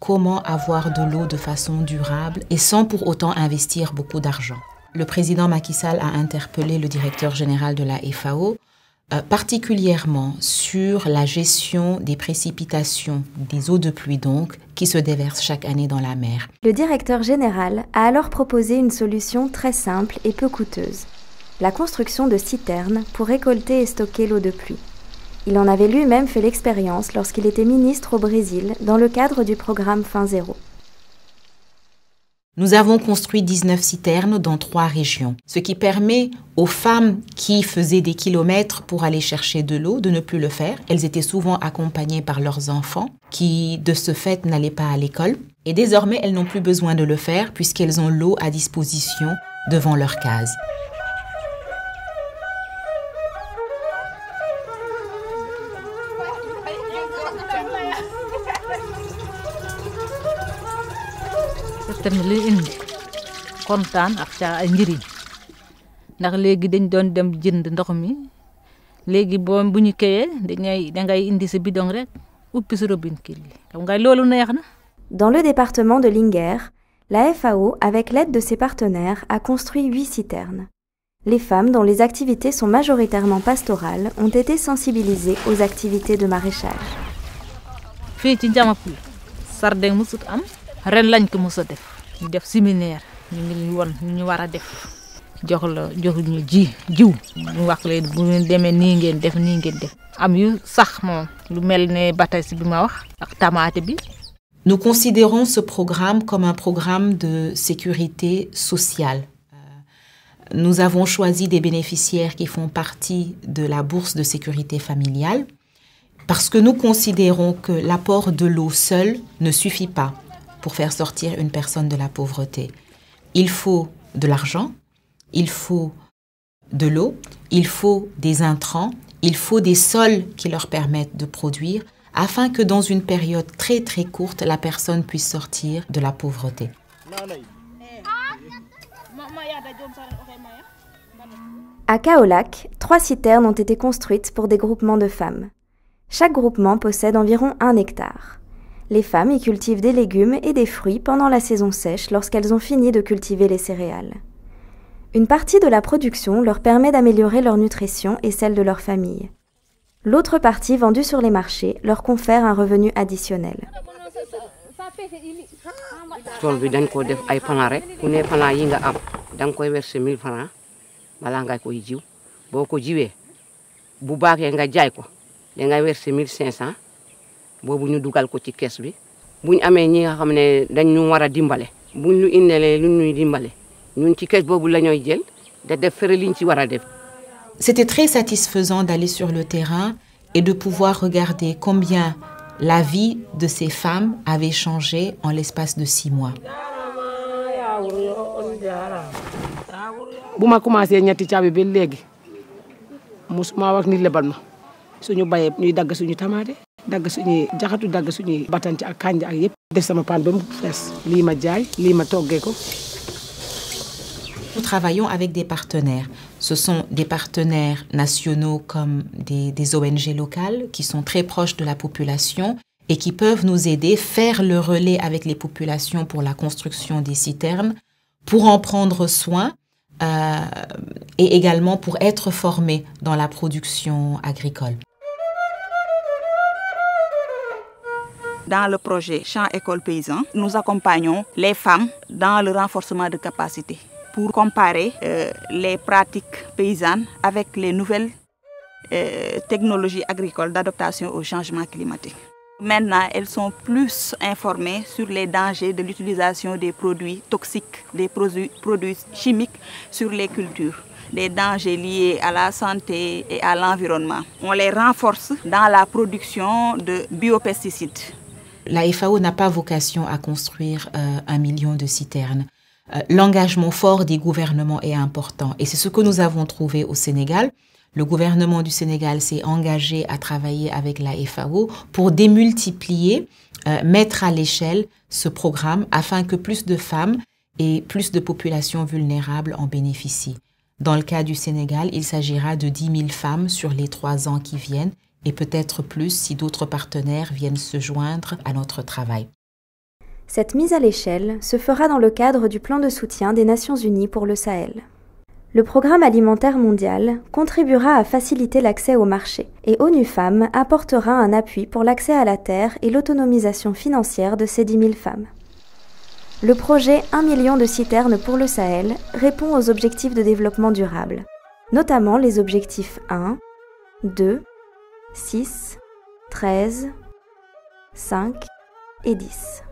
comment avoir de l'eau de façon durable et sans pour autant investir beaucoup d'argent. Le président Macky Sall a interpellé le directeur général de la FAO particulièrement sur la gestion des précipitations, des eaux de pluie donc, qui se déversent chaque année dans la mer. Le directeur général a alors proposé une solution très simple et peu coûteuse, la construction de citernes pour récolter et stocker l'eau de pluie. Il en avait lui-même fait l'expérience lorsqu'il était ministre au Brésil dans le cadre du programme Fin Zéro. Nous avons construit 19 citernes dans 3 régions, ce qui permet aux femmes qui faisaient des kilomètres pour aller chercher de l'eau de ne plus le faire. Elles étaient souvent accompagnées par leurs enfants qui, de ce fait, n'allaient pas à l'école. Et désormais, elles n'ont plus besoin de le faire puisqu'elles ont l'eau à disposition devant leur case. citerne li indi kontaan ak ca ay njëriñ ndax léegi dañ doon dem jënd ndox mi léegi boo bu ñu kayee dangay indi sa bidon rek uppi sa robinet kii xam nga loolu neex na. Dans le département de Linguère, la FAO, avec l'aide de ses partenaires, a construit 8 citernes. Les femmes, dont les activités sont majoritairement pastorales, ont été sensibilisées aux activités de maraîchage. fii ci Ndiamapul sardin musut am ren lañ ko mos a def ñu def séminaire ñu ngi won ñu war a def jox ñu jiw ñu wax leen bu ngeen demee nii ngeen def am yu sax moom lu mel ne batasse bi ma wax ak tamaate bi. Nous considérons ce programme comme un programme de sécurité sociale. Nous avons choisi des bénéficiaires qui font partie de la bourse de sécurité familiale parce que nous considérons que l'apport de l'eau seule ne suffit pas pour faire sortir une personne de la pauvreté. Il faut de l'argent, il faut de l'eau, il faut des intrants, il faut des sols qui leur permettent de produire afin que dans une période très très courte, la personne puisse sortir de la pauvreté. À Kaolack, 3 citernes ont été construites pour des groupements de femmes. Chaque groupement possède environ 1 hectare. Les femmes y cultivent des légumes et des fruits pendant la saison sèche lorsqu'elles ont fini de cultiver les céréales. Une partie de la production leur permet d'améliorer leur nutrition et celle de leur famille. L'autre partie, vendue sur les marchés, leur confère un revenu additionnel. tool bi dañ ko def ay plan rek ku ne plan yi nga am dang koy verser 1000 francs bala nga koy jiw boko jiwé bu baaxé nga jaay ko da ngay verser 1500 bobu ñu dugal ko ci caisse bi buñ amé ñi nga xamné dañ ñu wara dimbalé buñ ñu indélé lu ñuy dimbalé ñun ci caisse bobu lañoy jël da def fere liñ ci wara def. C'était très satisfaisant d'aller sur le terrain et de pouvoir regarder combien la vie de ces femmes avait changé en l'espace de 6 mois. bu ma commencé ñetti caabi ba léegi musuma wax ni lebal ma suñu bayee ñuy dagg suñu tamaate dagg suñu jaxatu dagg suñu batanti ak kanja ak yépp def sama paan ba mu fees lii ma jaay lii ma toggee ko. Nous travaillons avec des partenaires. Ce sont des partenaires nationaux comme des ONG locales qui sont très proches de la population et qui peuvent nous aider, faire le relais avec les populations pour la construction des citernes, pour en prendre soin et également pour être formés dans la production agricole. Dans le projet Champs École Paysan, nous accompagnons les femmes dans le renforcement de capacités pour comparer les pratiques paysannes avec les nouvelles technologies agricoles d'adaptation au changement climatique. Maintenant, elles sont plus informées sur les dangers de l'utilisation des produits toxiques, des produits chimiques sur les cultures, des dangers liés à la santé et à l'environnement. On les renforce dans la production de biopesticides. La FAO n'a pas vocation à construire 1 million de citernes. L'engagement fort des gouvernements est important et c'est ce que nous avons trouvé au Sénégal. Le gouvernement du Sénégal s'est engagé à travailler avec la FAO pour démultiplier, mettre à l'échelle ce programme afin que plus de femmes et plus de populations vulnérables en bénéficient. Dans le cas du Sénégal, il s'agira de 10 000 femmes sur les 3 ans qui viennent et peut-être plus si d'autres partenaires viennent se joindre à notre travail. Cette mise à l'échelle se fera dans le cadre du plan de soutien des Nations Unies pour le Sahel. Le Programme alimentaire mondial contribuera à faciliter l'accès au marché et ONU Femmes apportera un appui pour l'accès à la terre et l'autonomisation financière de ces 10 000 femmes. Le projet 1 million de citernes pour le Sahel répond aux objectifs de développement durable, notamment les objectifs 1, 2, 6, 13, 5 et 10.